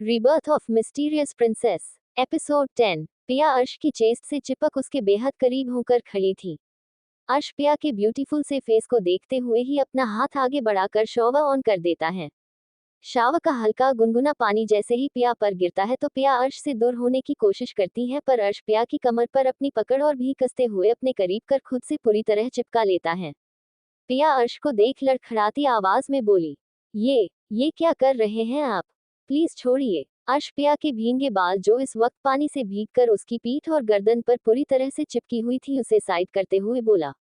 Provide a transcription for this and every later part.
Rebirth of mysterious princess. Episode 10। पिया अर्श की चेस्ट से चिपक उसके बेहद करीब होकर खड़ी थी। अर्श पिया के ब्यूटीफुल से फेस को देखते हुए ही अपना हाथ आगे बढ़ाकर शॉवर ऑन कर देता है। शावर का हल्का गुनगुना पानी जैसे ही पिया पर गिरता है तो पिया अर्श से दूर होने की कोशिश करती है, पर अर्श पिया की कमर पर अपनी पकड़ और भी कसते हुए अपने करीब कर खुद से पूरी तरह चिपका लेता है। पिया अर्श को देख लड़खड़ाती आवाज में बोली, ये क्या कर रहे हैं आप? प्लीज छोड़िए। अर्श पिया के भींगे बाल जो इस वक्त पानी से भीगकर उसकी पीठ और गर्दन पर पूरी तरह से चिपकी हुई थी उसे साइड करते हुए बोला,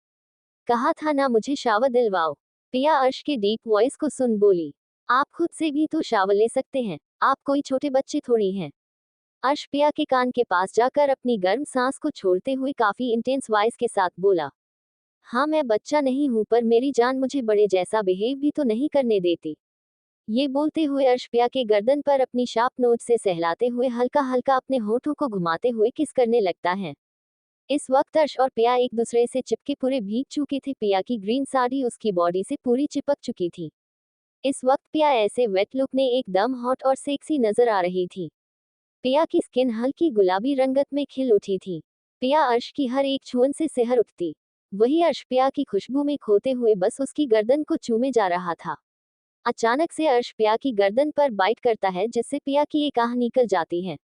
कहा था ना मुझे शावर दिलवाओ। पिया अर्श के डीप वॉइस को सुन बोली, आप खुद से भी तो शावर ले सकते हैं, आप कोई छोटे बच्चे थोड़ी हैं। अर्श पिया के कान के पास जाकर अपनी गर्म सांस को छोड़ते हुए काफी इंटेंस वॉइस के साथ बोला, हाँ मैं बच्चा नहीं हूं, पर मेरी जान मुझे बड़े जैसा बिहेव भी तो नहीं करने देती। ये बोलते हुए अर्श पिया के गर्दन पर अपनी शार्प नोच से सहलाते हुए हल्का हल्का अपने होठों को घुमाते हुए किस करने लगता है। इस वक्त अर्श और पिया एक दूसरे से चिपके पूरे भीग चुके थे। पिया की ग्रीन साड़ी उसकी बॉडी से पूरी चिपक चुकी थी। इस वक्त पिया ऐसे वेट लुक ने एकदम हॉट और सेक्सी नजर आ रही थी। पिया की स्किन हल्की गुलाबी रंगत में खिल उठी थी। पिया अर्श की हर एक छुअन से सिहर उठती। वही अर्श पिया की खुशबू में खोते हुए बस उसकी गर्दन को चूमे जा रहा था। अचानक से अर्श पिया की गर्दन पर बाइट करता है जिससे पिया की एक आह निकल जाती है।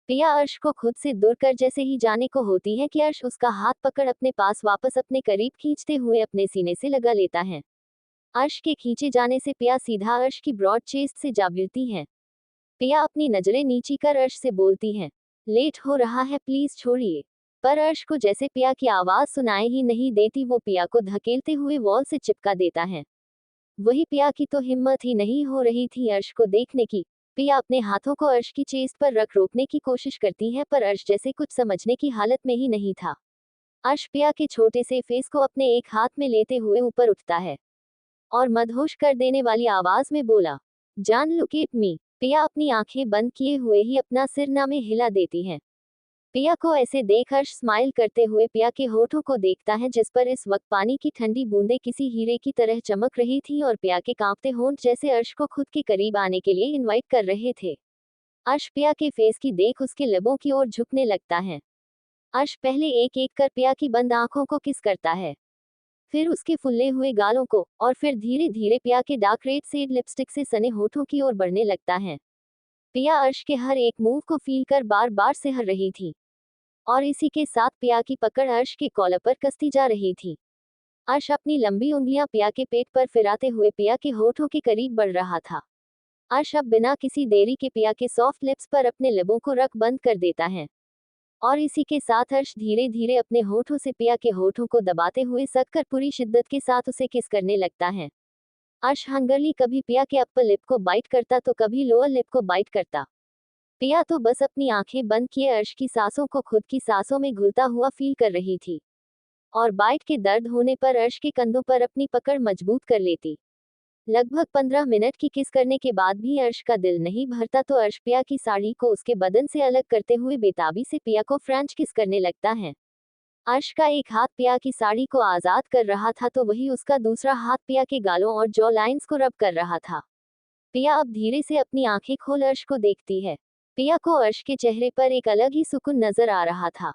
पिया अर्श को खुद से दूर कर जैसे ही जाने को होती है कि अर्श उसका हाथ पकड़ अपने पास वापस अपने करीब खींचते हुए अपने सीने से लगा लेता है। अर्श के खींचे जाने से पिया सीधा अर्श की ब्रॉड चेस्ट से जा गिरती है। पिया अपनी नजरें नीची कर अर्श से बोलती है, लेट हो रहा है प्लीज छोड़िए। पर अर्श को जैसे पिया की आवाज सुनाई ही नहीं देती, वो पिया को धकेलते हुए वॉल से चिपका देता है। वही पिया की तो हिम्मत ही नहीं हो रही थी अर्श को देखने की। पिया अपने हाथों को अर्श की चेस्ट पर रख रोकने की कोशिश करती है, पर अर्श जैसे कुछ समझने की हालत में ही नहीं था। अर्श पिया के छोटे से फेस को अपने एक हाथ में लेते हुए ऊपर उठता है और मदहोश कर देने वाली आवाज में बोला, जान लुक एट मी। पिया अपनी आंखें बंद किए हुए ही अपना सिर ना में हिला देती है। पिया को ऐसे देख अर्श स्माइल करते हुए पिया के होठों को देखता है जिस पर इस वक्त पानी की ठंडी बूंदें किसी हीरे की तरह चमक रही थी और पिया के कांपते होंठ जैसे अर्श को खुद के करीब आने के लिए इनवाइट कर रहे थे। अर्श पिया के फेस की देख उसके लबों की ओर झुकने लगता है। अर्श पहले एक एक कर पिया की बंद आंखों को किस करता है, फिर उसके फुल्ले हुए गालों को, और फिर धीरे धीरे पिया के डार्क रेड शेड लिपस्टिक से सने होठों की ओर बढ़ने लगता है। पिया अर्श के हर एक मूव को फील कर बार बार सिहर रही थी और इसी के साथ पिया की पकड़ अर्श के कॉलर पर कसती जा रही थी। अर्श अपनी लंबी उंगलियां पिया के पेट पर फिराते हुए पिया के होठों के करीब बढ़ रहा था। अर्श अब बिना किसी देरी के पिया के सॉफ्ट लिप्स पर अपने लबों को रख बंद कर देता है और इसी के साथ अर्श धीरे धीरे अपने होठों से पिया के होठों को दबाते हुए सककर पूरी शिद्दत के साथ उसे किस करने लगता है। अर्श हंगरली कभी पिया के अपर लिप को बाइट करता तो कभी लोअर लिप को बाइट करता। पिया तो बस अपनी आंखें बंद किए अर्श की सांसों को खुद की सांसों में घुलता हुआ फील कर रही थी और बाइट के दर्द होने पर अर्श के कंधों पर अपनी पकड़ मजबूत कर लेती। लगभग 15 मिनट की किस करने के बाद भी अर्श का दिल नहीं भरता तो अर्श पिया की साड़ी को उसके बदन से अलग करते हुए बेताबी से पिया को फ्रेंच किस करने लगता है। अर्श का एक हाथ पिया की साड़ी को आजाद कर रहा था तो वही उसका दूसरा हाथ पिया के गालों और जॉ लाइंस को रब कर रहा था। पिया अब धीरे से अपनी आंखें खोल अर्श को देखती है। पिया को अर्श के चेहरे पर एक अलग ही सुकून नजर आ रहा था।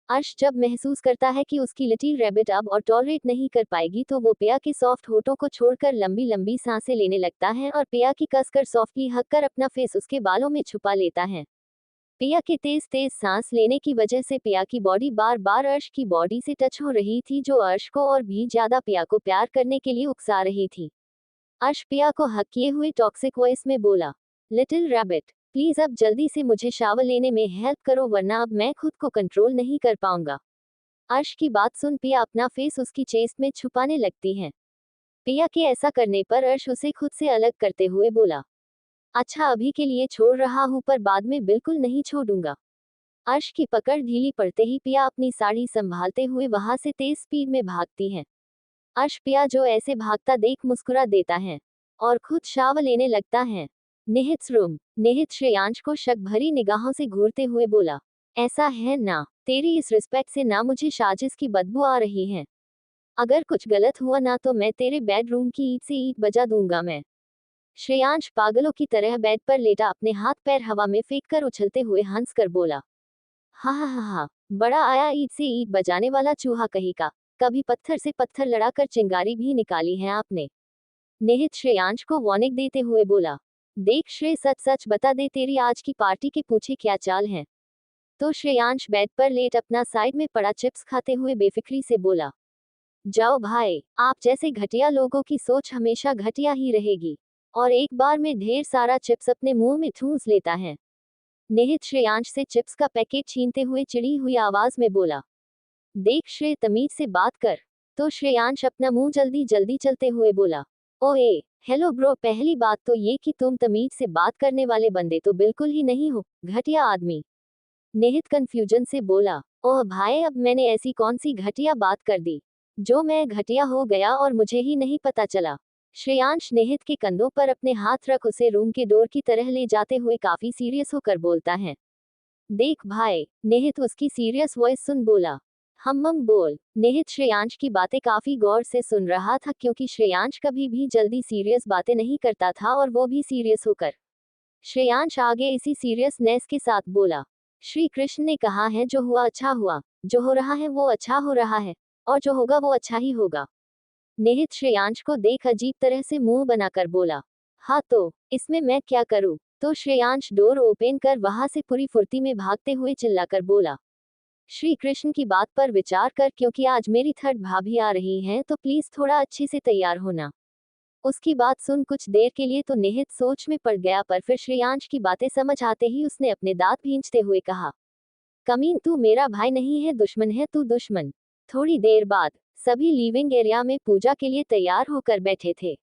अर्श जब महसूस करता है कि उसकी लिटिल रैबिट अब और टॉलरेट नहीं कर पाएगी तो वो पिया के सॉफ्ट होठों को छोड़कर लंबी लंबी सांसें लेने लगता है और पिया की कसकर सॉफ्टली हक कर अपना फेस उसके बालों में छुपा लेता है। पिया के तेज तेज सांस लेने की वजह से पिया की बॉडी बार बार अर्श की बॉडी से टच हो रही थी जो अर्श को और भी ज्यादा पिया को प्यार करने के लिए उकसा रही थी। अर्श पिया को हक किए हुए टॉक्सिक वॉइस में बोला, लिटिल रैबिट प्लीज अब जल्दी से मुझे शावर लेने में हेल्प करो वरना अब मैं खुद को कंट्रोल नहीं कर पाऊंगा। अर्श की बात सुन पिया अपना फेस उसकी चेस्ट में छुपाने लगती है। पिया के ऐसा करने पर अर्श उसे खुद से अलग करते हुए बोला, अच्छा अभी के लिए छोड़ रहा हूं पर बाद में बिल्कुल नहीं छोड़ूंगा। अर्श की पकड़ ढीली पड़ते ही पिया अपनी साड़ी संभालते हुए वहां से तेज स्पीड में भागती है। अर्श पिया जो ऐसे भागता देख मुस्कुरा देता है और खुद शावर लेने लगता है। निहित रूम। निहित श्रेयांश को शक भरी निगाहों से घूरते हुए बोला, ऐसा है ना, तेरी इस रिस्पेक्ट से ना मुझे साजिश की बदबू आ रही है। अगर कुछ गलत हुआ ना तो मैं तेरे बेडरूम की ईंट से ईंट बजा दूंगा मैं। श्रेयांश पागलों की तरह बेड पर लेटा अपने हाथ पैर हवा में फेंक कर उछलते हुए हंस कर बोला, हा हा हा हा, बड़ा आया ईद से ईद बजाने वाला चूहा कहीं का, कभी पत्थर से पत्थर लड़ाकर चिंगारी भी निकाली है आपने। निहित श्रेयांश को वार्निंग देते हुए बोला, देख श्रेय, सच सच बता दे, तेरी आज की पार्टी के पीछे क्या चाल है। तो श्रेयांश बेड पर लेट अपना साइड में पड़ा चिप्स खाते हुए बेफिक्री से बोला, जाओ भाई, आप जैसे घटिया लोगों की सोच हमेशा घटिया ही रहेगी। और एक बार में ढेर सारा चिप्स अपने मुंह में ठूंस लेता है। निहित श्रेयांश से चिप्स का पैकेट छीनते हुए चिड़ी हुई आवाज में बोला, देख श्रेय, तमीज से बात कर। तो श्रेयांश अपना मुंह जल्दी जल्दी चलते हुए बोला, ओए हेलो ब्रो, पहली बात तो ये कि तुम तमीज से बात करने वाले बंदे तो बिल्कुल ही नहीं हो, घटिया आदमी। निहित कंफ्यूजन से बोला, ओह भाई, अब मैंने ऐसी कौन सी घटिया बात कर दी जो मैं घटिया हो गया और मुझे ही नहीं पता चला। श्रेयांश निहित के कंधों पर अपने हाथ रख उसे रूम के डोर की तरह ले जाते हुए काफी सीरियस होकर बोलता है, देख भाई। निहित उसकी सीरियस वॉइस सुन बोला, हम बोल। निहित श्रेयांश की बातें काफी गौर से सुन रहा था क्योंकि श्रेयांश कभी भी जल्दी सीरियस बातें नहीं करता था और वो भी सीरियस होकर। श्रेयांश आगे इसी सीरियसनेस के साथ बोला, श्री कृष्ण ने कहा है, जो हुआ अच्छा हुआ, जो हो रहा है वो अच्छा हो रहा है, और जो होगा वो अच्छा ही होगा। निहित श्रेयांश को देख अजीब तरह से मुंह बनाकर बोला, हाँ तो इसमें मैं क्या करूं। तो श्रेयांश डोर ओपन कर वहां से पूरी फुर्ती में भागते हुए चिल्लाकर बोला, श्री कृष्ण की बात पर विचार कर, क्योंकि आज मेरी थर्ड भाभी आ रही हैं, तो प्लीज थोड़ा अच्छे से तैयार होना। उसकी बात सुन कुछ देर के लिए तो निहित सोच में पड़ गया, पर फिर श्रेयांश की बातें समझ आते ही उसने अपने दांत भींचते हुए कहा, कमीन, तू मेरा भाई नहीं है, दुश्मन है तू, दुश्मन। थोड़ी देर बाद सभी लिविंग एरिया में पूजा के लिए तैयार होकर बैठे थे।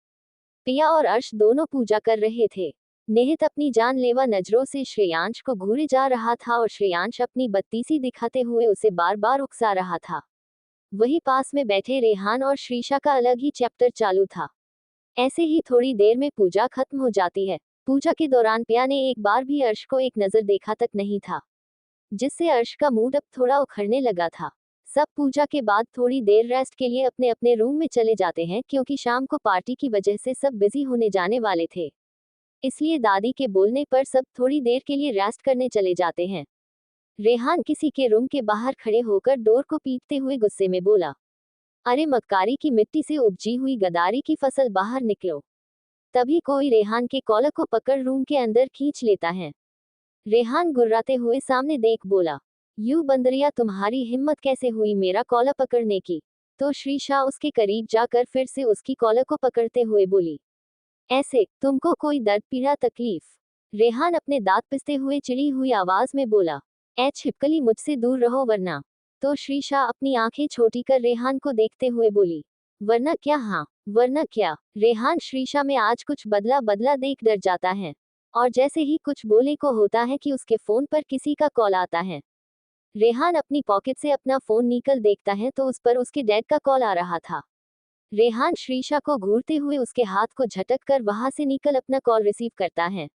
पिया और अर्श दोनों पूजा कर रहे थे। निहित अपनी जानलेवा नजरों से श्रेयांश को घूरे जा रहा था और श्रेयांश अपनी बत्तीसी दिखाते हुए उसे बार बार उकसा रहा था। वहीं पास में बैठे रेहान और श्रीशा का अलग ही चैप्टर चालू था। ऐसे ही थोड़ी देर में पूजा खत्म हो जाती है। पूजा के दौरान पिया ने एक बार भी अर्श को एक नजर देखा तक नहीं था, जिससे अर्श का मूड अब थोड़ा उखड़ने लगा था। सब पूजा के बाद थोड़ी देर रेस्ट के लिए अपने अपने रूम में चले जाते हैं, क्योंकि शाम को पार्टी की वजह से सब बिजी होने जाने वाले थे। इसलिए दादी के बोलने पर सब थोड़ी देर के लिए रेस्ट करने चले जाते हैं। रेहान किसी के रूम के बाहर खड़े होकर डोर को पीटते हुए गुस्से में बोला, अरे मक्कारी की मिट्टी से उपजी हुई गदारी की फसल, बाहर निकलो। तभी कोई रेहान के कॉलर को पकड़ रूम के अंदर खींच लेता है। रेहान गुर्राते हुए सामने देख बोला, यू बंदरिया, तुम्हारी हिम्मत कैसे हुई मेरा कॉलर पकड़ने की। तो श्रीशा उसके करीब जाकर फिर से उसकी कॉलर को पकड़ते हुए बोली, ऐसे तुमको कोई दर्द पीड़ा तकलीफ। रेहान अपने दांत पिसते हुए चिड़ी हुई आवाज में बोला, ए छिपकली, मुझसे दूर रहो वरना। तो श्रीशा अपनी आंखें छोटी कर रेहान को देखते हुए बोली, वरना क्या। हाँ वरना क्या। रेहान श्रीशा में आज कुछ बदला बदला देख डर जाता है, और जैसे ही कुछ बोले को होता है कि उसके फोन पर किसी का कॉल आता है। रेहान अपनी पॉकेट से अपना फोन निकल देखता है तो उस पर उसके डैड का कॉल आ रहा था। रेहान श्रीशा को घूरते हुए उसके हाथ को झटक कर वहां से निकल अपना कॉल रिसीव करता है।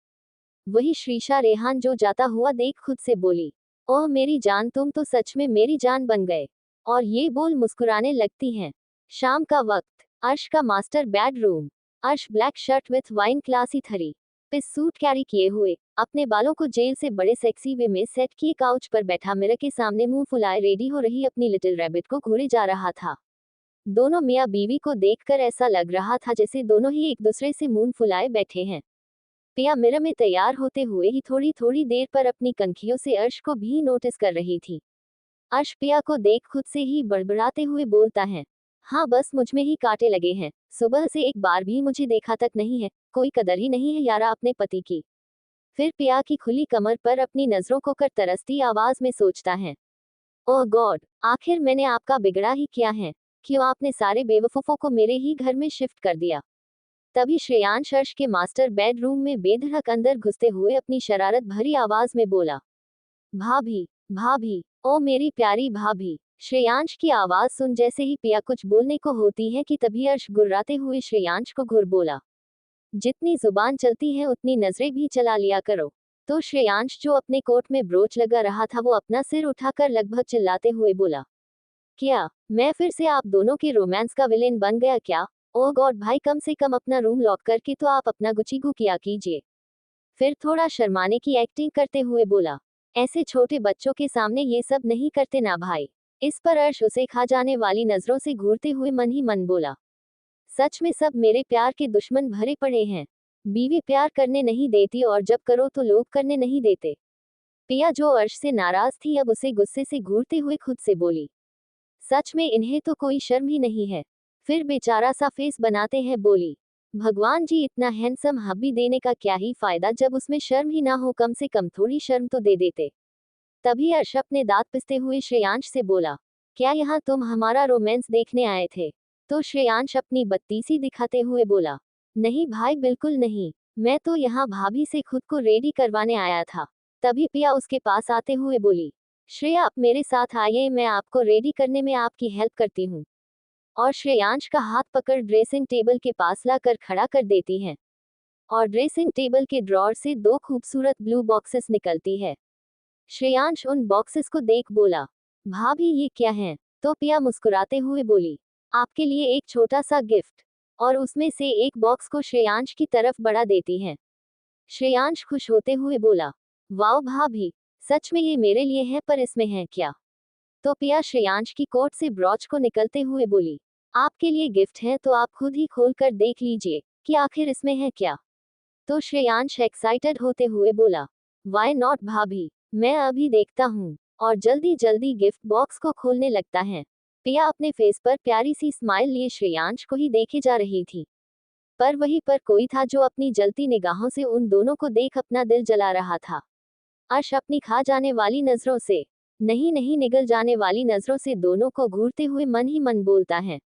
वही श्रीशा रेहान जो जाता हुआ देख खुद से बोली, ओह मेरी जान, तुम तो सच में मेरी जान बन गए। और ये बोल मुस्कुराने लगती हैं। शाम का वक्त, अर्श का master bedroom. Arsh black shirt with wine classy three piece suit carry किए हुए, अपने बालों को जेल से बड़े सेक्सी वे में सेट किए काउच पर बैठा मिरर के सामने मुंह फुलाए रेडी हो रही अपनी लिटिल रैबिट को घूरे जा रहा था। दोनों मियाँ बीवी को देखकर ऐसा लग रहा था जैसे दोनों ही एक दूसरे से मुंह फुलाए बैठे हैं। पिया मिरर में तैयार होते हुए ही थोड़ी थोड़ी देर पर अपनी कनखियों से अर्श को भी नोटिस कर रही थी। अर्श पिया को देख खुद से ही बड़बड़ाते हुए बोलता है, हाँ बस मुझ में ही कांटे लगे हैं, सुबह से एक बार भी मुझे देखा तक नहीं है, कोई कदर ही नहीं है यारा अपने पति की। फिर पिया की खुली कमर पर अपनी नजरों को कर तरसती आवाज में सोचता है, ओह गॉड, आखिर मैंने आपका बिगड़ा ही क्या है, क्यों आपने सारे बेवकूफों को मेरे ही घर में शिफ्ट कर दिया। तभी श्रेयांश अर्श के मास्टर बेडरूम में बेधड़क अंदर घुसते हुए अपनी शरारत भरी आवाज में बोला, भाभी, भाभी, ओ मेरी प्यारी भाभी। श्रेयांश की आवाज सुन जैसे ही पिया कुछ बोलने को होती है कि तभी अर्श गुर्राते हुए श्रेयांश को घुर बोला, जितनी जुबान चलती है उतनी नजरें भी चला लिया करो। तो श्रेयांश जो अपने कोट में ब्रोच लगा रहा था वो अपना सिर उठाकर लगभग चिल्लाते हुए बोला, क्या मैं फिर से आप दोनों के रोमांस का विलेन बन गया क्या। ओ गॉड भाई, कम से कम अपना रूम लॉक करके तो आप अपना गुचिगु किया कीजिए। फिर थोड़ा शर्माने की एक्टिंग करते हुए बोला, ऐसे छोटे बच्चों के सामने ये सब नहीं करते ना भाई। इस पर अर्श उसे खा जाने वाली नजरों से घूरते हुए मन ही मन बोला, सच में सब मेरे प्यार के दुश्मन भरे पड़े हैं। बीवी प्यार करने नहीं देती और जब करो तो लोग करने नहीं देते। पिया जो अर्श से नाराज थी अब उसे गुस्से से घूरते हुए खुद से बोली, सच में इन्हें तो कोई शर्म ही नहीं है। फिर बेचारा सा फेस बनाते हैं बोली, भगवान जी इतना हैंडसम हब्बी देने का क्या ही फायदा जब उसमें शर्म ही ना हो, कम से कम थोड़ी शर्म तो दे देते। तभी अर्श अपने दांत पिसते हुए श्रेयांश से बोला, क्या यहाँ तुम हमारा रोमांस देखने आए थे? तो श्रेयांश अपनी बत्तीसी दिखाते हुए बोला, नहीं भाई बिल्कुल नहीं, मैं तो यहाँ भाभी से खुद को रेडी करवाने आया था। तभी पिया उसके पास आते हुए बोली, श्रेया आप मेरे साथ आइए, मैं आपको रेडी करने में आपकी हेल्प करती हूँ। और श्रेयांश का हाथ पकड़ ड्रेसिंग टेबल के पास लाकर खड़ा कर देती है और ड्रेसिंग टेबल के ड्रॉर से दो खूबसूरत ब्लू बॉक्सेस निकलती है। श्रेयांश उन बॉक्सेस को देख बोला, भाभी ये क्या है? तो पिया मुस्कुराते हुए बोली, आपके लिए एक छोटा सा गिफ्ट। और उसमें से एक बॉक्स को श्रेयांश की तरफ बढ़ा देती है। श्रेयांश खुश होते हुए बोला, वाओ भाभी, सच में ये मेरे लिए है, पर इसमें है क्या? तो पिया श्रेयांश की कोट से ब्रॉच को निकलते हुए बोली, आपके लिए गिफ्ट है तो आप खुद ही खोल कर देख लीजिए कि आखिर इसमें है क्या। तो श्रेयांश एक्साइटेड होते हुए बोला, वाई नॉट भाभी, मैं अभी देखता हूँ। और जल्दी जल्दी गिफ्ट बॉक्स को खोलने लगता है। पिया अपने फेस पर प्यारी सी स्माइल लिए श्रेयांश को ही देखे जा रही थी, पर वहीं पर कोई था जो अपनी जलती निगाहों से उन दोनों को देख अपना दिल जला रहा था। अर्श अपनी खा जाने वाली नजरों से, नहीं नहीं निगल जाने वाली नजरों से दोनों को घूरते हुए मन ही मन बोलता है,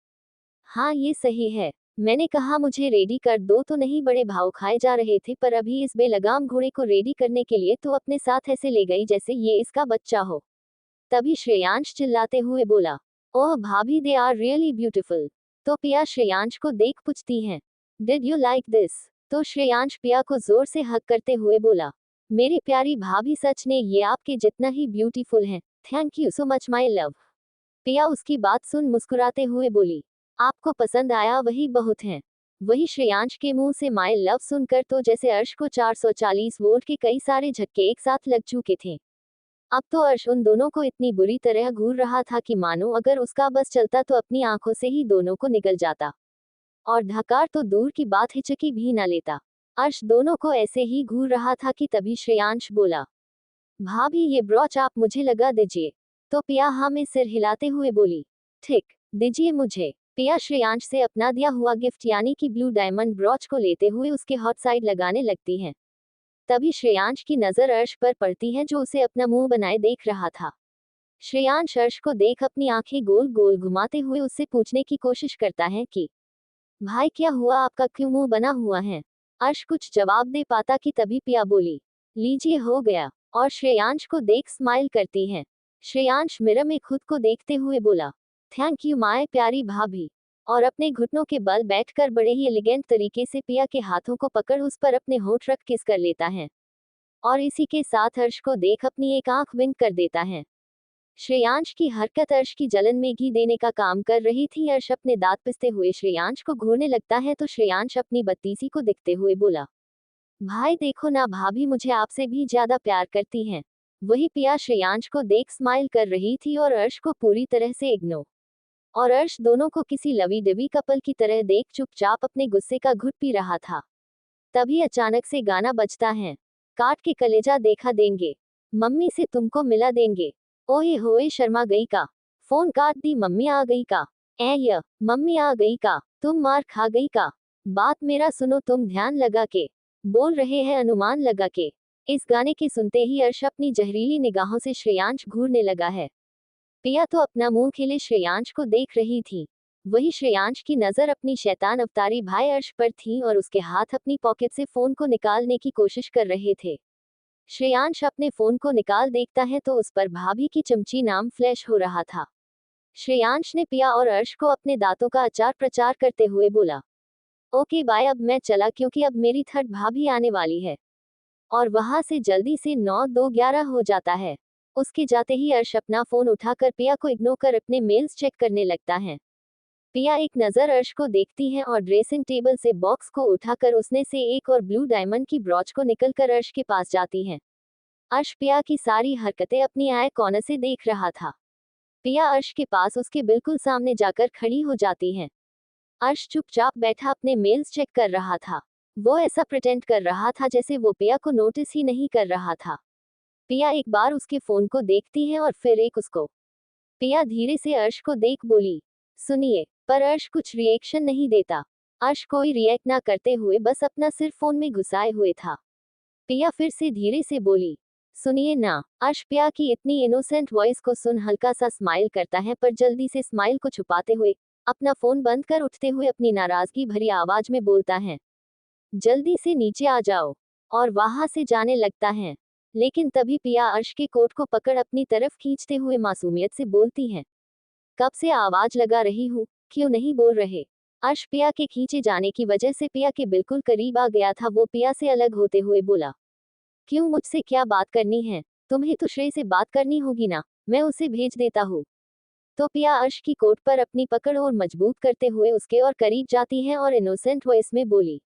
हाँ ये सही है, मैंने कहा मुझे रेडी कर दो तो नहीं, बड़े भाव खाए जा रहे थे, पर अभी इस बेलगाम घोड़े को रेडी करने के लिए तो अपने साथ ऐसे ले गई जैसे ये इसका बच्चा हो। तभी श्रेयांश चिल्लाते हुए बोला, ओह भाभी दे आर रियली ब्यूटीफुल। तो पिया श्रेयांश को देख पूछती है, डिड यू लाइक दिस? तो श्रेयांश पिया को जोर से हक करते हुए बोला, मेरी प्यारी भाभी सच ने ये आपके जितना ही ब्यूटीफुल है, thank you so much my love. पिया उसकी बात सुन मुस्कुराते हुए बोली, आपको पसंद आया वही बहुत है। वही श्रेयांश के मुंह से माई लव सुनकर तो जैसे अर्श को 440 वोल्ट के कई सारे झटके एक साथ लग चुके थे। अब तो अर्श उन दोनों को इतनी बुरी तरह घूर रहा था कि मानो अगर उसका बस चलता तो अपनी आंखों से ही दोनों को निगल जाता। और धकार तो दूर की बात हिचकी भी न लेता। अर्श दोनों को ऐसे ही घूर रहा था कि तभी श्रेयांश बोला, भाभी ये ब्रॉच आप मुझे लगा दीजिए। तो पिया हाँ में सिर हिलाते हुए बोली, ठीक, दीजिए मुझे। पिया श्रेयांश से अपना दिया हुआ गिफ्ट यानी कि ब्लू डायमंड ब्रॉच को लेते हुए उसके हॉट साइड लगाने लगती है। तभी श्रेयांश की नजर अर्श पर पड़ती है जो उसे अपना मुंह बनाए देख रहा था। श्रेयांश अर्श को देख अपनी आंखें गोल गोल घुमाते हुए उससे पूछने की कोशिश करता है कि भाई क्या हुआ, आपका क्यों मुंह बना हुआ है? अर्श कुछ जवाब दे पाता कि तभी पिया बोली, लीजिए हो गया। और श्रेयांश को देख स्माइल करती है। श्रेयांश मिरर में खुद को देखते हुए बोला, थैंक यू माय प्यारी भाभी। और अपने घुटनों के बल बैठकर बड़े ही एलिगेंट तरीके से पिया के हाथों को पकड़ उस पर अपने होंठ रख किस कर लेता है। और इसी के साथ अर्श को देख अपनी एक आंख विंक कर देता है। श्रेयांश की हरकत अर्श की जलन में घी देने का काम कर रही थी। अर्श अपने दांत पिसते हुए श्रेयांश को घूरने लगता है तो श्रेयांश अपनी बत्तीसी को दिखते हुए बोला, भाई देखो ना भाभी मुझे आपसे भी ज्यादा प्यार करती हैं। वही पिया श्रेयांश को देख स्माइल कर रही थी और अर्श को पूरी तरह से इग्नोर। और अर्श दोनों को किसी लवी डबी कपल की तरह देख चुपचाप अपने गुस्से का घुट पी रहा था। तभी अचानक से गाना बजता है, काट के कलेजा देखा देंगे, मम्मी से तुमको मिला देंगे, ओए होए शर्मा गई का, फोन काट दी मम्मी आ गई का, ए मम्मी आ गई का, तुम मार खा गई का, बात मेरा सुनो तुम ध्यान लगा के, बोल रहे हैं अनुमान लगा के। इस गाने के सुनते ही अर्श अपनी जहरीली निगाहों से श्रेयांश घूरने लगा है। पिया तो अपना मुंह खिले श्रेयांश को देख रही थी। वही श्रेयांश की नजर अपनी शैतान अवतारी भाई अर्श पर थी और उसके हाथ अपनी पॉकेट से फोन को निकालने की कोशिश कर रहे थे। श्रेयांश अपने फोन को निकाल देखता है तो उस पर भाभी की चमची नाम फ्लैश हो रहा था। श्रेयांश ने पिया और अर्श को अपने दांतों का अचार प्रचार करते हुए बोला, ओके बाय, अब मैं चला क्योंकि अब मेरी थर्ड भाभी आने वाली है। और वहां से जल्दी से 9-2-11 हो जाता है। उसके जाते ही अर्श अपना फोन उठाकर पिया को इग्नोर कर अपने मेल्स चेक करने लगता है। पिया एक नज़र अर्श को देखती है और ड्रेसिंग टेबल से बॉक्स को उठाकर उसने से एक और ब्लू डायमंड की ब्रॉच को निकलकर अर्श के पास जाती है। अर्श पिया की सारी हरकतें अपनी आई कॉर्नर से देख रहा था। पिया अर्श के पास उसके बिल्कुल सामने जाकर खड़ी हो जाती है। अर्श चुपचाप बैठा अपने मेल्स चेक कर रहा था। वो ऐसा प्रिटेंड कर रहा था जैसे वो पिया को नोटिस ही नहीं कर रहा था। पिया एक बार उसके फोन को देखती है और फिर एक उसको। पिया धीरे से अर्श को देख बोली, सुनिए, पर अर्श कुछ रिएक्शन नहीं देता। अर्श कोई रिएक्ट ना करते हुए बस अपना सिर फोन में घुसाए हुए था। पिया फिर से धीरे से बोली, सुनिए ना। अर्श पिया की इतनी इनोसेंट वॉइस को सुन हल्का सा स्माइल करता है, पर जल्दी से स्माइल को छुपाते हुए अपना फोन बंद कर उठते हुए अपनी नाराजगी भरी आवाज में बोलता है, जल्दी से नीचे आ जाओ, और वहां से जाने लगता है। लेकिन तभी पिया अर्श के कोट को पकड़ अपनी तरफ खींचते हुए मासूमियत से बोलती है, कब से आवाज लगा रही हूँ, क्यों नहीं बोल रहे। अर्श पिया के खींचे जाने की वजह से पिया के बिल्कुल करीब आ गया था। वो पिया से अलग होते हुए बोला, क्यों, मुझसे क्या बात करनी है? तुम्हें तो श्रेय से बात करनी होगी ना, मैं उसे भेज देता हूँ। तो पिया अर्श की कोट पर अपनी पकड़ और मजबूत करते हुए उसके और करीब जाती है और इनोसेंट वॉइस में बोली,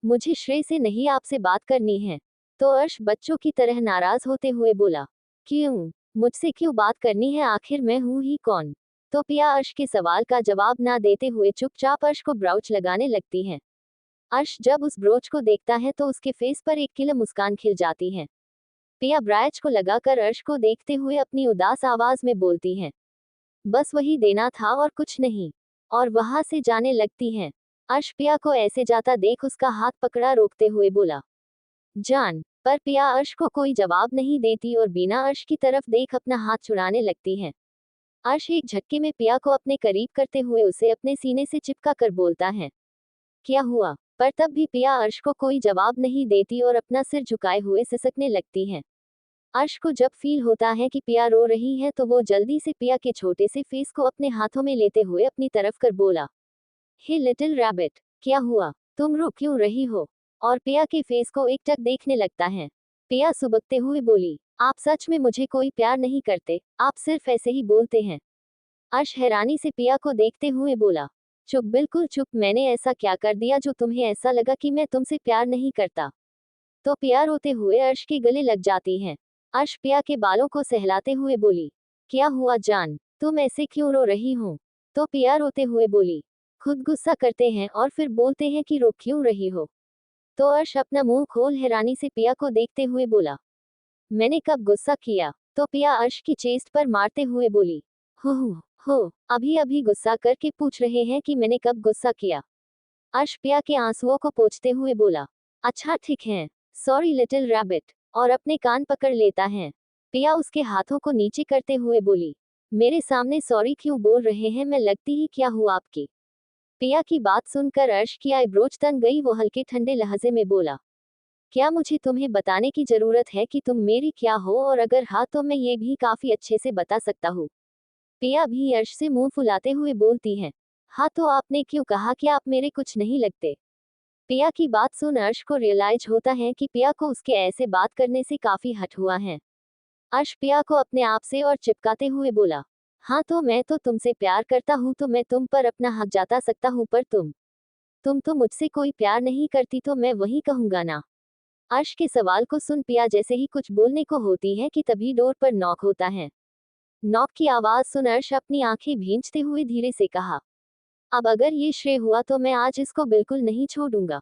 मुझे श्रेय से नहीं आपसे बात करनी है। तो अर्श बच्चों की तरह नाराज होते हुए बोला, क्यों, मुझसे क्यों बात करनी है, आखिर मैं हूँ ही कौन। तो पिया अर्श के सवाल का जवाब ना देते हुए चुपचाप अर्श को ब्राउच लगाने लगती है। अर्श जब उस ब्रोच को देखता है तो उसके फेस पर एक खिल मुस्कान खिल जाती है। पिया ब्राच को लगाकर अर्श को देखते हुए अपनी उदास आवाज में बोलती है, बस वही देना था और कुछ नहीं, और वहां से जाने लगती है। अर्श पिया को ऐसे जाता देख उसका हाथ पकड़ा रोकते हुए बोला, जान। पर पिया अर्श को कोई जवाब नहीं देती और बिना अर्श की तरफ देख अपना हाथ छुड़ाने लगती है। अर्श एक झटके में पिया को अपने करीब करते हुए उसे अपने सीने से चिपका कर बोलता है, क्या हुआ। पर तब भी पिया अर्श को कोई जवाब नहीं देती और अपना सिर झुकाए हुए सिसकने लगती है। अर्श को जब फील होता है कि पिया रो रही है तो वो जल्दी से पिया के छोटे से फेस को अपने हाथों में लेते हुए अपनी तरफ कर बोला, हे लिटिल रैबिट, क्या हुआ, तुम रो क्यों रही हो। और पिया के फेस को एकटक देखने लगता है। पिया सुबकते हुए बोली, आप सच में मुझे कोई प्यार नहीं करते, आप सिर्फ ऐसे ही बोलते हैं। अर्श हैरानी से पिया को देखते हुए बोला, चुप, बिल्कुल चुप, मैंने ऐसा क्या कर दिया जो तुम्हें ऐसा लगा कि मैं तुमसे प्यार नहीं करता। तो पिया रोते हुए अर्श के गले लग जाती है। अर्श पिया के बालों को सहलाते हुए बोली, क्या हुआ जान, तुम ऐसे क्यों रो रही हो। तो पिया रोते हुए बोली, खुद गुस्सा करते हैं और फिर बोलते हैं कि रो क्यों रही हो। तो अर्श अपना मुंह खोल हैरानी से पिया को देखते हुए बोला, मैंने कब गुस्सा किया। तो पिया अर्श की चेस्ट पर मारते हुए बोली, हो, अभी अभी गुस्सा करके पूछ रहे हैं कि मैंने कब गुस्सा किया। अर्श पिया के आंसुओं को पोंछते हुए बोला, अच्छा ठीक है, सॉरी लिटिल रैबिट, और अपने कान पकड़ लेता है। पिया उसके हाथों को नीचे करते हुए बोली, मेरे सामने सॉरी क्यों बोल रहे हैं, मैं लगती ही क्या हूँ आपकी। पिया की बात सुनकर अर्श की आईब्रोज तन गई। वो हल्के ठंडे लहजे में बोला, क्या मुझे तुम्हें बताने की जरूरत है कि तुम मेरी क्या हो, और अगर हाँ तो मैं ये भी काफी अच्छे से बता सकता हूँ। पिया भी अर्श से मुंह फुलाते हुए बोलती है, हाँ तो आपने क्यों कहा कि आप मेरे कुछ नहीं लगते। पिया की बात सुन अर्श को रियलाइज होता है कि पिया को उसके ऐसे बात करने से काफी हट हुआ है। अर्श पिया को अपने आप से और चिपकाते हुए बोला, हाँ तो मैं तो तुमसे प्यार करता हूँ, तो मैं तुम पर अपना हक जता सकता हूँ, पर तुम तो मुझसे कोई प्यार नहीं करती, तो मैं वही कहूंगा ना। अर्श के सवाल को सुन पिया जैसे ही कुछ बोलने को होती है कि तभी डोर पर नॉक होता है। नॉक की आवाज सुन अर्श अपनी आंखें भींचते हुए धीरे से कहा, अब अगर ये श्रेय हुआ तो मैं आज इसको बिल्कुल नहीं छोड़ूंगा।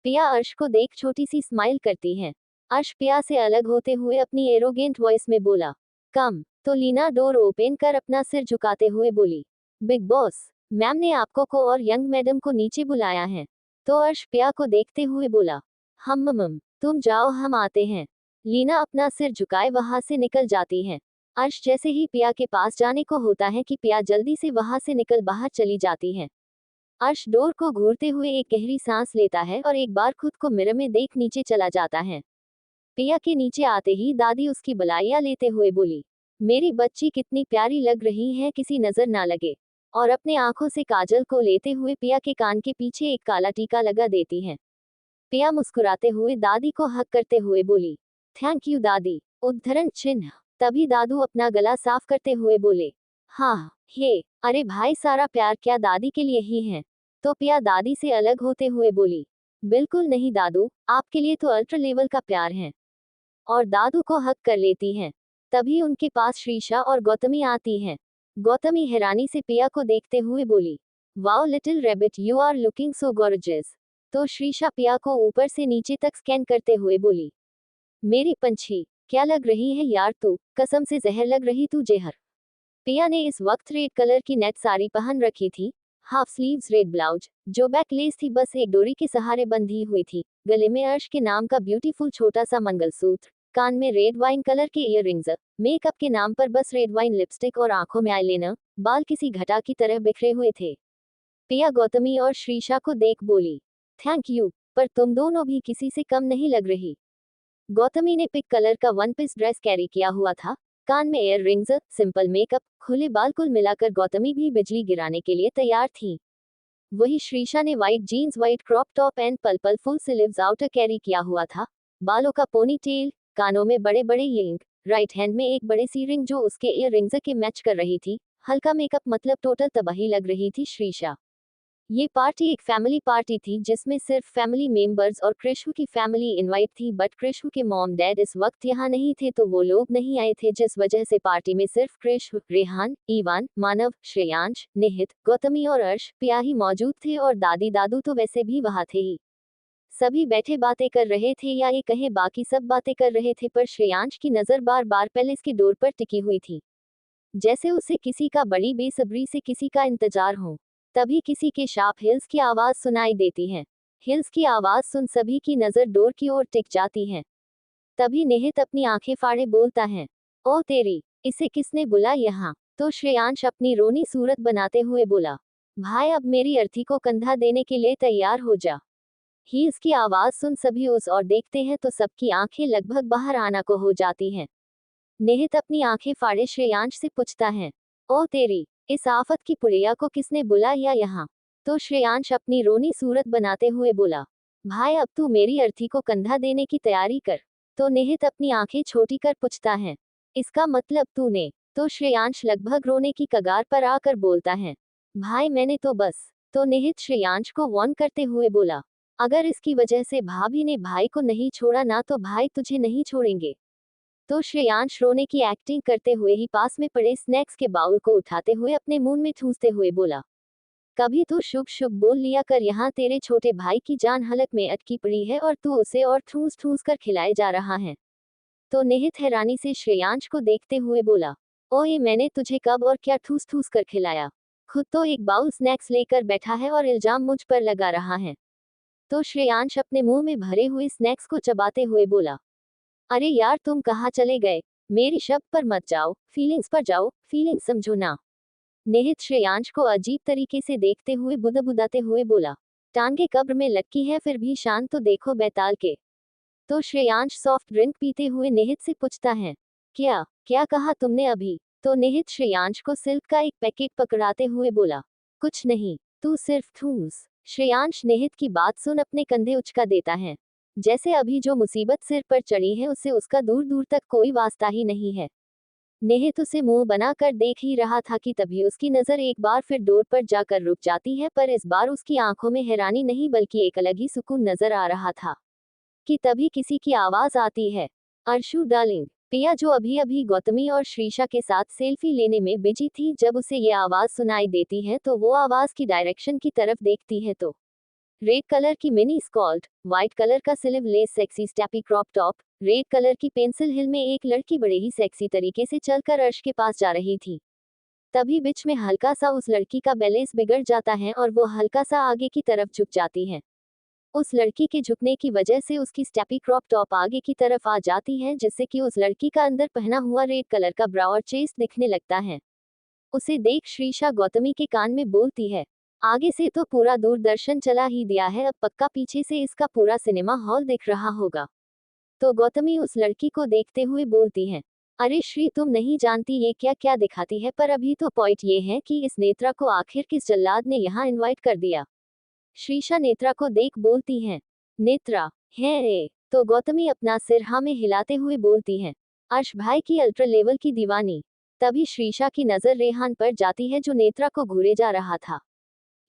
पिया अर्श को देख छोटी सी स्माइल करती है। अर्श पिया से अलग होते हुए अपनी एरोगेंट वॉइस में बोला, कम। तो लीना डोर ओपन कर अपना सिर झुकाते हुए बोली, बिग बॉस, मैम ने आपको को और यंग मैडम को नीचे बुलाया है। तो अर्श पिया को देखते हुए बोला, हम मम, तुम जाओ, हम आते हैं। लीना अपना सिर झुकाए वहां से निकल जाती है। अर्श जैसे ही पिया के पास जाने को होता है कि पिया जल्दी से वहां से निकल बाहर चली जाती है। अर्श डोर को घूरते हुए एक गहरी सांस लेता है और एक बार खुद को मिरर में देख नीचे चला जाता है। पिया के नीचे आते ही दादी उसकी बलाइयां लेते हुए बोली, मेरी बच्ची कितनी प्यारी लग रही है, किसी नजर ना लगे। और अपने आंखों से काजल को लेते हुए पिया के कान के पीछे एक काला टीका लगा देती है। पिया मुस्कुराते हुए दादी को हक करते हुए बोली, थैंक यू दादी, उद्धरण चिन्ह। तभी दादू अपना गला साफ करते हुए बोले, हाँ, हे, अरे भाई सारा प्यार क्या दादी के लिए ही है? तो पिया दादी से अलग होते हुए बोली। बिल्कुल नहीं दादू, आपके लिए तो अल्ट्रा लेवल का प्यार है। और दादू को हक कर लेती हैं। तभी उनके पास श्रीशा और गौतमी आती हैं। गौतमी हैरानी से पिया को देखते हुए बोली, wow little rabbit you are looking so gorgeous. तो श्रीशा पिया को ऊपर से नीचे तक स्कैन करते हुए बोली, मेरी पंछी, क्या लग रही है यार तू, कसम से जहर लग रही तू जेहर। पिया ने इस वक्त रेड कलर की नेट साड़ी पहन रखी थी, हाफ स्लीव्स रेड ब्लाउज, जो बैक लेस थी बस एक डोरी के सहारे बंधी हुई थी, गले में अर्श के नाम का ब्यूटीफुल छोटा सा मंगलसूत्र, कान में रेड वाइन कलर के इयररिंग्स, मेकअप के नाम पर बस रेड वाइन लिपस्टिक और आंखों में आईलाइनर, बाल किसी घटा की तरह बिखरे हुए थे। पिया गौतमी और श्रीशा को देख बोली, थैंक यू, पर तुम दोनों भी किसी से कम नहीं लग रही। गौतमी ने पिक कलर का वन पीस ड्रेस कैरी किया हुआ था, कान में एयर रिंग्स, सिंपल मेकअप, खुले बाल, कुल मिलाकर गौतमी भी बिजली गिराने के लिए तैयार थी। वही श्रीशा ने white jeans, white crop top and purple full sleeves outer carry किया हुआ था, बालों का पोनी टेल, कानों में बड़े बड़े इयरिंग, राइट हैंड में एक बड़े सी रिंग जो उसके इयर रिंग्स के मैच कर रही थी, हल्का मेकअप, मतलब टोटल तबाही लग रही थी श्रीशा। ये पार्टी एक फैमिली पार्टी थी जिसमें सिर्फ फैमिली मेंबर्स और कृष्ण की फैमिली इनवाइट थी, बट कृष्ण के मॉम डैड इस वक्त यहाँ नहीं थे तो वो लोग नहीं आए थे, जिस वजह से पार्टी में सिर्फ कृष्ण, रेहान, ईवान, मानव, श्रेयांश, निहित, गौतमी और अर्श, पिया ही मौजूद थे और दादी दादू तो वैसे भी वहाँ थे ही। सभी बैठे बातें कर रहे थे, या ये कहे बाकी सब बातें कर रहे थे, पर श्रेयांश की नजर बार बार पैलेस की डोर पर टिकी हुई थी, जैसे उसे किसी का बड़ी बेसब्री से किसी का इंतजार हो। तभी किसी के शार्प हिल्स की आवाज सुनाई देती है। हिल्स की आवाज सुन सभी की नजर डोर की ओर टिक जाती है। तभी निहित अपनी आंखें फाड़े बोलता है, ओ तेरी, इसे किसने बुला यहाँ? तो श्रेयांश अपनी रोनी सूरत बनाते हुए बोला, भाई अब मेरी अर्थी को कंधा देने के लिए तैयार हो जा। हिल्स की आवाज सुन सभी उस और देखते हैं तो सबकी आंखें लगभग बाहर आना को हो जाती हैं। निहित अपनी आंखें फाड़े श्रेयांश से पूछता है, ओ तेरी, इस आफत की पुड़िया को किसने बुलाया यहाँ? तो श्रेयांश अपनी रोनी सूरत बनाते हुए बोला, भाई अब तू मेरी अर्थी को कंधा देने की तैयारी कर। तो निहित अपनी आंखें छोटी कर पूछता है, इसका मतलब तूने? तो श्रेयांश लगभग रोने की कगार पर आकर बोलता है, भाई मैंने तो बस। तो निहित श्रेयांश को वार्न करते हुए बोला, अगर इसकी वजह से भाभी ने भाई को नहीं छोड़ा ना तो भाई तुझे नहीं छोड़ेंगे। तो श्रेयांश रोने की एक्टिंग करते हुए ही पास में पड़े स्नैक्स के बाउल को उठाते हुए अपने मुंह में ठूंसते हुए बोला, कभी तो शुभ शुभ बोल लिया कर, यहाँ तेरे छोटे भाई की जान हलक में अटकी पड़ी है और तू उसे और ठूस ठूस कर खिलाए जा रहा है। तो निहित हैरानी से श्रेयांश को देखते हुए बोला, ओए मैंने तुझे कब और क्या ठूस ठूस कर खिलाया? खुद तो एक बाउल स्नैक्स लेकर बैठा है और इल्जाम मुझ पर लगा रहा है। तो श्रेयांश अपने मुंह में भरे हुए स्नैक्स को चबाते हुए बोला, अरे यार तुम कहाँ चले गए? मेरी शब्द पर मत जाओ, फीलिंग्स पर जाओ, फीलिंग्स समझो ना। निहित श्रेयांश को अजीब तरीके से देखते हुए बुदबुदाते हुए बोला, टांगे कब्र में लटकी है फिर भी शान तो देखो बैताल के। तो श्रेयांश सॉफ्ट ड्रिंक पीते हुए निहित से पूछता है, क्या क्या कहा तुमने अभी? तो निहित श्रेयांश को सिल्क का एक पैकेट पकड़ाते हुए बोला, कुछ नहीं, तू सिर्फ ठूस। श्रेयांश निहित की बात सुन अपने कंधे उचका देता है, जैसे अभी जो मुसीबत सिर पर चढ़ी है उससे उसका दूर दूर तक कोई वास्ता ही नहीं है। निहित उसे मुंह बनाकर देख ही रहा था कि तभी उसकी नजर एक बार फिर डोर पर जाकर रुक जाती है, पर इस बार उसकी आंखों में हैरानी नहीं बल्कि एक अलग ही सुकून नजर आ रहा था। कि तभी किसी की आवाज आती है, अर्शु डार्लिंग। पिया जो अभी अभी गौतमी और श्रीशा के साथ सेल्फी लेने में बिजी थी, जब उसे ये आवाज सुनाई देती है तो वो आवाज की डायरेक्शन की तरफ देखती है तो रेड कलर की मिनी स्कॉल्ट, व्हाइट कलर का sleeve less sexy steppe crop top, red colour की पेंसिल हिल में एक लड़की बड़े ही सेक्सी तरीके से चलकर अर्श के पास जा रही थी। तभी बीच में हल्का सा उस लड़की का बैलेंस बिगड़ जाता है और वो हल्का सा आगे की तरफ झुक जाती है। उस लड़की के झुकने की वजह से उसकी स्टेपी क्रॉप टॉप आगे की तरफ आ जाती है, जिससे कि उस लड़की का अंदर पहना हुआ रेड कलर का ब्रा और चेस्ट दिखने लगता है। उसे देख श्रीशा गौतमी के कान में बोलती है, आगे से तो पूरा दूरदर्शन चला ही दिया है, अब पक्का पीछे से इसका पूरा सिनेमा हॉल दिख रहा होगा। तो गौतमी उस लड़की को देखते हुए बोलती है, अरे श्री तुम नहीं जानती ये क्या क्या दिखाती है, पर अभी तो पॉइंट ये है कि इस नेत्रा को आखिर किस जल्लाद ने यहाँ इनवाइट कर दिया। श्रीशा नेत्रा को देख बोलती है, नेत्रा है रे। तो गौतमी अपना सिर हाँ में हिलाते हुए बोलती है, अर्श भाई की अल्ट्रा लेवल की दीवानी। तभी श्रीशा की नजर रेहान पर जाती है जो नेत्रा को घूरे जा रहा था।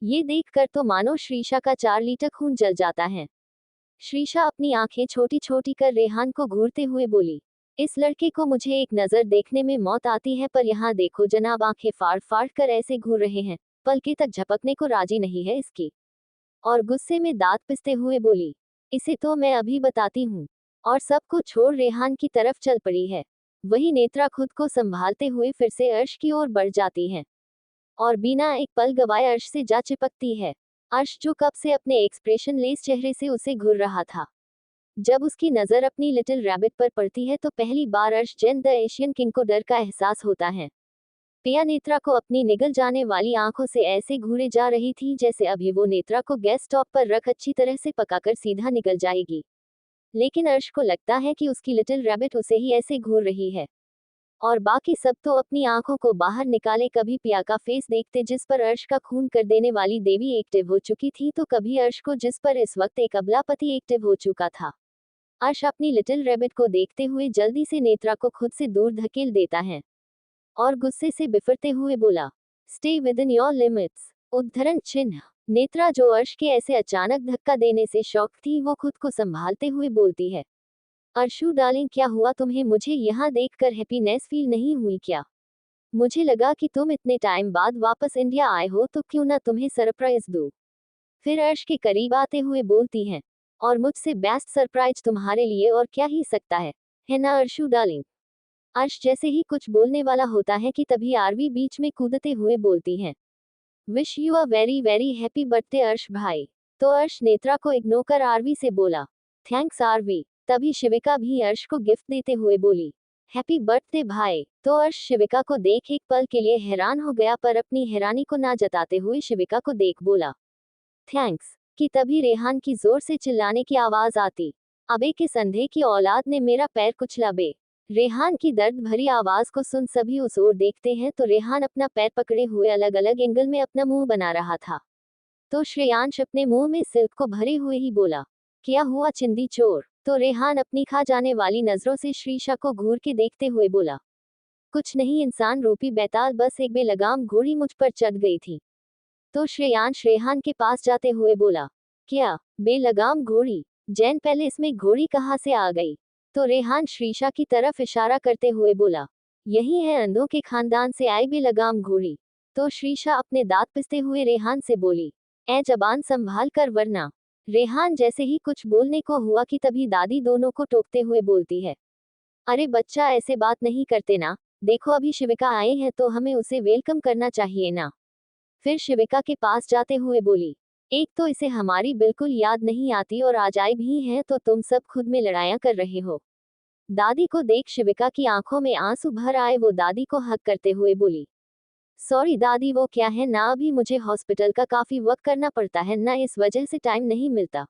ये देखकर तो मानो श्रीशा का 4 लीटर खून जल जाता है। श्रीशा अपनी आंखें छोटी छोटी कर रेहान को घूरते हुए बोली, इस लड़के को मुझे एक नजर देखने में मौत आती है, पर यहाँ देखो जनाब, आंखें फाड़ फाड़ कर ऐसे घूर रहे हैं, पलके तक झपकने को राजी नहीं है इसकी। और गुस्से में दांत पिसते हुए बोली, इसे तो मैं अभी बताती हूँ। और सबको छोड़ रेहान की तरफ चल पड़ी है। वही नेत्रा खुद को संभालते हुए फिर से अर्श की ओर बढ़ जाती है और बिना एक पल गवाए अर्श से जा चिपकती है। अर्श जो कब से अपने एक्सप्रेशन लेस चेहरे से उसे घूर रहा था, जब उसकी नजर अपनी लिटिल रैबिट पर पड़ती है तो पहली बार अर्श जैन द एशियन किंग को डर का एहसास होता है। पिया नेत्रा को अपनी निगल जाने वाली आंखों से ऐसे घूरे जा रही थी जैसे अभी वो नेत्रा को गैस स्टॉप पर रख अच्छी तरह से पकाकर सीधा निकल जाएगी। लेकिन अर्श को लगता है कि उसकी लिटिल रैबिट उसे ही ऐसे घूर रही है और बाकी सब तो अपनी आंखों को बाहर निकाले कभी पिया का फेस देखते जिस पर अर्श का खून कर देने वाली देवी एक्टिव हो चुकी थी, तो कभी अर्श को जिस पर इस वक्त एक अबलापति एक्टिव हो चुका था। अर्श अपनी लिटिल रैबिट को देखते हुए जल्दी से नेत्रा को खुद से दूर धकेल देता है और गुस्से से बिफरते हुए बोला, stay with in your limits. उद्धरण चिन्ह। नेत्रा जो अर्श के ऐसे अचानक धक्का देने से शॉक थी, वो खुद को संभालते हुए बोलती है, अर्शु डार्लिंग, क्या हुआ तुम्हें? मुझे यहाँ देखकर हैप्पीनेस फील नहीं हुई क्या? मुझे लगा कि तुम इतने टाइम बाद वापस इंडिया आए हो तो क्यों ना तुम्हें सरप्राइज दूं। फिर अर्श के करीब आते हुए बोलती हैं, और मुझसे बेस्ट सरप्राइज तुम्हारे लिए और क्या ही सकता है ना अर्शु डार्लिंग। अर्श जैसे ही कुछ बोलने वाला होता है कि तभी आरवी बीच में कूदते हुए बोलती हैं, wish you a very very happy birthday अर्श भाई। तो अर्श नेत्रा को इग्नोर कर आरवी से बोला, थैंक्स आरवी। तभी शिविका भी अर्श को गिफ्ट देते हुए बोली, हैप्पी बर्थडे भाई। तो अर्श शिविका को देख एक पल के लिए हैरान हो गया, पर अपनी हैरानी को ना जताते हुए शिविका को देख बोला, थैंक्स। कि तभी रेहान की जोर से चिल्लाने की आवाज आती, अबे किस अंधे की औलाद ने मेरा पैर कुचला बे। रेहान की दर्द भरी आवाज को सुन सभी उस ओर देखते हैं तो रेहान अपना पैर पकड़े हुए अलग अलग एंगल में अपना मुंह बना रहा था। तो श्रेयांश अपने मुंह में सिल्क को भरे हुए ही बोला, क्या हुआ चिंदी चोर? तो रेहान अपनी खा जाने वाली नजरों से श्रीशा को घूर के देखते हुए बोला, कुछ नहीं इंसान रूपी बैताल, बस एक बेलगाम घोड़ी मुझ पर चढ़ गई थी। तो श्रेयांश रेहान के पास जाते हुए बोला, क्या बेलगाम घोड़ी? जैन पैलेस में घोड़ी कहाँ से आ गई? तो रेहान श्रीशा की तरफ इशारा करते हुए बोला, यही है अंधों के खानदान से आई बेलगाम घोड़ी। तो श्रीशा अपने दांत पिसते हुए रेहान से बोली, ए जबान संभाल कर वरना। रेहान जैसे ही कुछ बोलने को हुआ कि तभी दादी दोनों को टोकते हुए बोलती है, अरे बच्चा ऐसे बात नहीं करते ना, देखो अभी शिविका आए हैं तो हमें उसे वेलकम करना चाहिए ना। फिर शिविका के पास जाते हुए बोली, एक तो इसे हमारी बिल्कुल याद नहीं आती और आज आई भी है तो तुम सब खुद में लड़ाइयां कर रहे हो। दादी को देख शिविका की आंखों में आंसू भर आए, वो दादी को हक करते हुए बोली, सॉरी दादी, वो क्या है ना, अभी मुझे हॉस्पिटल का काफी वर्क करना पड़ता है ना, इस वजह से टाइम नहीं मिलता।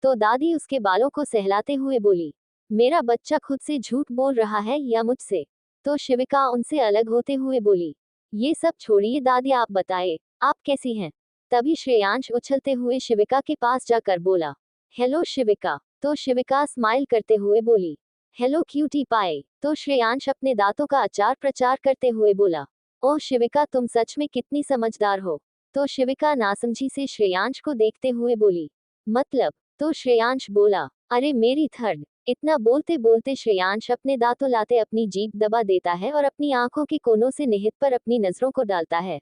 तो दादी उसके बालों को सहलाते हुए बोली, मेरा बच्चा खुद से झूठ बोल रहा है या मुझसे? तो शिविका उनसे अलग होते हुए बोली, ये सब छोड़िए दादी, आप बताए आप कैसी हैं? तभी श्रेयांश उछलते हुए शिविका के पास जाकर बोला, हेलो शिविका। तो शिविका स्माइल करते हुए बोली, हेलो क्यूटी पाए। तो श्रेयांश अपने दांतों का अचार प्रचार करते हुए बोला, ओह शिविका, तुम सच में कितनी समझदार हो। तो शिविका नासमझी से श्रेयांश को देखते हुए बोली, मतलब? तो श्रेयांश बोला, अरे मेरी थर्ड। इतना बोलते बोलते श्रेयांश अपने दांतों लाते अपनी जीभ दबा देता है और अपनी आंखों के कोनों से निहित पर अपनी नजरों को डालता है।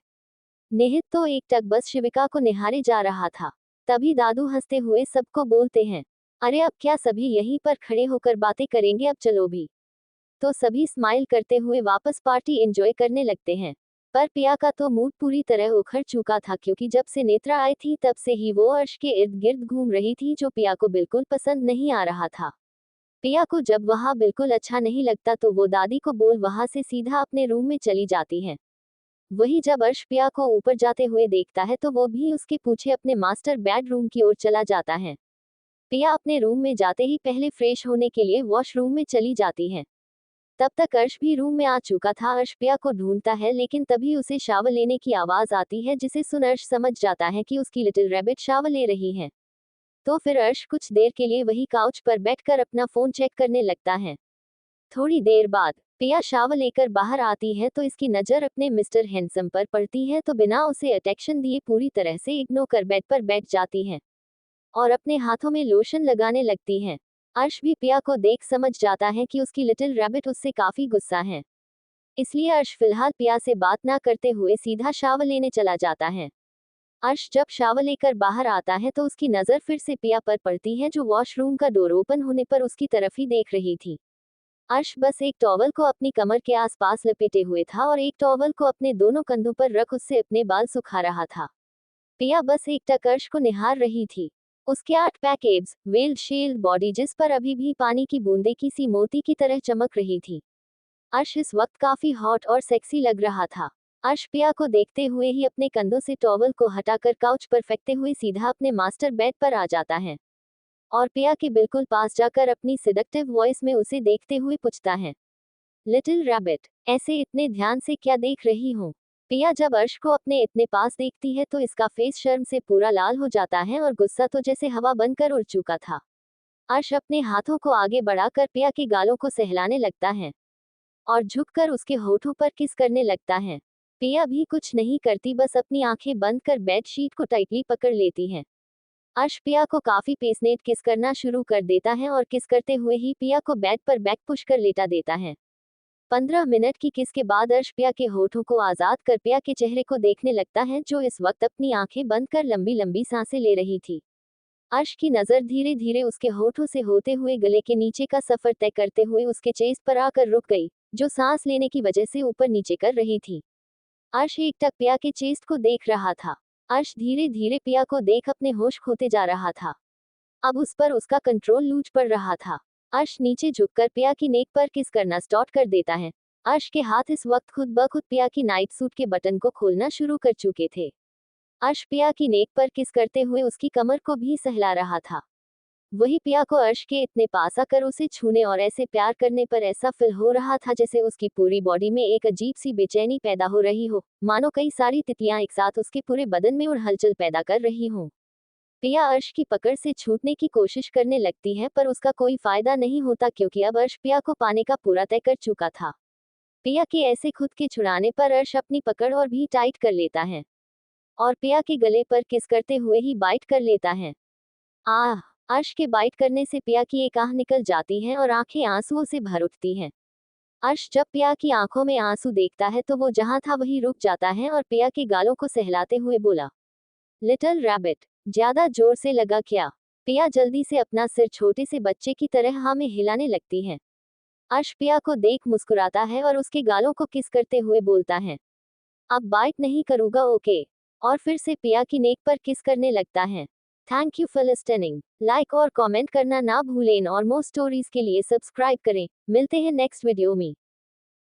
निहित तो एक टक बस शिविका को निहारे जा रहा था। तभी दादू हंसते हुए सबको बोलते हैं, अरे अब क्या सभी यहीं पर खड़े होकर बातें करेंगे, अब चलो भी। तो सभी स्माइल करते हुए वापस पार्टी एंजॉय करने लगते हैं। पर पिया का तो मूड पूरी तरह उखड़ चुका था, क्योंकि जब से नेत्रा आई थी तब से ही वो अर्श के इर्द गिर्द घूम रही थी, जो पिया को बिल्कुल पसंद नहीं आ रहा था। पिया को जब वहाँ बिल्कुल अच्छा नहीं लगता तो वो दादी को बोल वहाँ से सीधा अपने रूम में चली जाती है। वही जब अर्श पिया को ऊपर जाते हुए देखता है तो वो भी उसके पीछे अपने मास्टर बेडरूम की ओर चला जाता है। पिया अपने रूम में जाते ही पहले फ्रेश होने के लिए वॉशरूम में चली जाती है। तब तक अर्श भी रूम में आ चुका था। अर्श पिया को ढूंढता है, लेकिन तभी उसे शावर लेने की आवाज आती है, जिसे सुन अर्श समझ जाता है कि उसकी लिटिल रैबिट शावर ले रही है। तो फिर अर्श कुछ देर के लिए वही काउच पर बैठकर अपना फोन चेक करने लगता है। थोड़ी देर बाद पिया शावर लेकर बाहर आती है तो इसकी नजर अपने मिस्टर हैंडसम पर पड़ती है तो बिना उसे अटेक्शन दिए पूरी तरह से इग्नोर कर बेड पर बैठ जाती है और अपने हाथों में लोशन लगाने लगती है। अर्श भी पिया को देख समझ जाता है कि उसकी लिटिल रैबिट उससे काफी गुस्सा है, इसलिए अर्श फिलहाल पिया से बात ना करते हुए सीधा शावर लेने चला जाता है। अर्श जब शावर लेकर बाहर आता है तो उसकी नजर फिर से पिया पर पड़ती है जो वॉशरूम का डोर ओपन होने पर उसकी तरफ ही देख रही थी। अर्श बस एक टॉवल को अपनी कमर के आसपास लपेटे हुए था और एक टॉवल को अपने दोनों कंधों पर रख उससे अपने बाल सुखा रहा था। पिया बस एकटक अर्श को निहार रही थी। उसके 8 pack abs, weld shield body जिस पर अभी भी पानी की बूंदे किसी मोती की तरह चमक रही थी। अर्श इस वक्त काफी हॉट और सेक्सी लग रहा था। अर्श पिया को देखते हुए ही अपने कंधों से टॉवल को हटाकर काउच पर फेंकते हुए सीधा अपने मास्टर बेड पर आ जाता है और पिया के बिल्कुल पास जाकर अपनी सिडक्टिव वॉइस में उसे देखते हुए पूछता है, लिटिल रैबिट, ऐसे इतने ध्यान से क्या देख रही हो? पिया जब अर्श को अपने इतने पास देखती है तो इसका फेस शर्म से पूरा लाल हो जाता है और गुस्सा तो जैसे हवा बनकर उड़ चुका था। अर्श अपने हाथों को आगे बढ़ाकर पिया के गालों को सहलाने लगता है और झुककर उसके होठों पर किस करने लगता है। पिया भी कुछ नहीं करती, बस अपनी आंखें बंद कर बेड शीट को टाइटली पकड़ लेती है। अर्श पिया को काफी पेसनेट किस करना शुरू कर देता है और किस करते हुए ही पिया को बेड पर बैक पुश कर लेटा देता है। 15 मिनट की किस के बाद अर्श पिया के होठों को आजाद कर पिया के चेहरे को देखने लगता है जो इस वक्त अपनी आंखें बंद कर लंबी लंबी सांसें ले रही थी। अर्श की नजर धीरे धीरे उसके होठों से होते हुए गले के नीचे का सफर तय करते हुए उसके चेस्ट पर आकर रुक गई, जो सांस लेने की वजह से ऊपर नीचे कर रही थी। अर्श एकटक पिया के चेस्ट को देख रहा था। अर्श धीरे धीरे पिया को देख अपने होश खोते जा रहा था। अब उस पर उसका कंट्रोल लूज पड़ रहा था। अर्श नीचे झुककर पिया की नेक पर किस करना स्टार्ट कर देता है। अर्श के हाथ इस वक्त खुद ब खुद पिया की नाइट सूट के बटन को खोलना शुरू कर चुके थे। अर्श पिया की नेक पर किस करते हुए उसकी कमर को भी सहला रहा था। वही पिया को अर्श के इतने पास आकर उसे छूने और ऐसे प्यार करने पर ऐसा फील हो रहा था जैसे उसकी पूरी बॉडी में एक अजीब सी बेचैनी पैदा हो रही हो, मानो कई सारी तितलियां एक साथ उसके पूरे बदन में उड़ हलचल पैदा कर रही हों। पिया अर्श की पकड़ से छूटने की कोशिश करने लगती है पर उसका कोई फायदा नहीं होता क्योंकि अब अर्श पिया को पाने का पूरा तय कर चुका था। पिया के ऐसे खुद के छुड़ाने पर अर्श अपनी पकड़ और भी टाइट कर लेता है और पिया के गले पर किस करते हुए ही बाइट कर लेता है। आह! अर्श के बाइट करने से पिया की एक आह निकल जाती है और आंखें आंसुओं से भर उठती हैं। अर्श जब पिया की आंखों में आंसू देखता है तो वो जहां था वहीं रुक जाता है और पिया के गालों को सहलाते हुए बोला, लिटिल रैबिट, ज्यादा जोर से लगा क्या? पिया जल्दी से अपना सिर छोटे से बच्चे की तरह हाँ में हिलाने लगती है। अर्श पिया को देख मुस्कुराता है और उसके गालों को किस करते हुए बोलता है, अब बाइट नहीं करूंगा ओके? और फिर से पिया की नेक पर किस करने लगता है। Thank you for listening. Like और कमेंट करना ना भूलें और मोर स्टोरीज के लिए सब्सक्राइब करें। मिलते हैं नेक्स्ट वीडियो में।